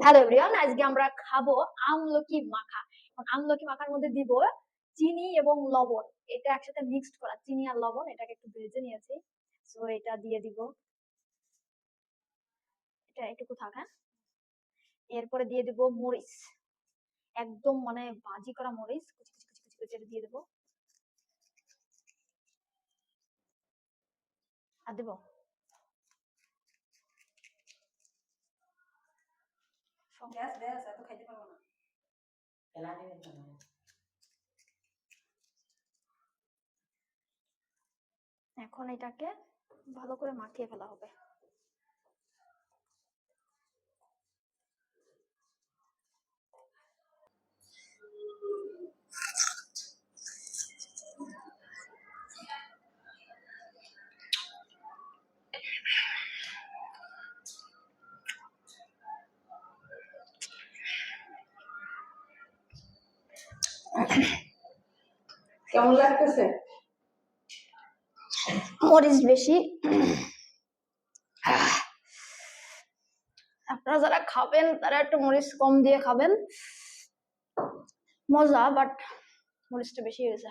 Hello everyone, আজকে আমরা খাবো আমলকি মাখা। এখন আমলকি মাখার মধ্যে দিব চিনি এবং লবণ। এটা একসাথে মিক্সড করা, চিনি আর লবণ, এটাকে একটু ভেজে নিয়েছি। সো এটা দিয়ে দিব, এটা একটু থাক। হ্যাঁ, এরপরে দিয়ে দিব মরিচ, একদম মানে ভাজি করা মরিচ, কুচি কুচি কুচি কুচি কুচি দিয়ে দেবো। আর দেবো এত খাইতে পারবো না। এখন এটাকে ভালো করে মাখিয়ে ফেলা হবে। কেমন লাগতেছে? মরিচ বেশি। আপনারা যারা খাবেন তারা একটু মরিচ কম দিয়ে খাবেন, মজা, বাট মরিচটা বেশি হয়েছে।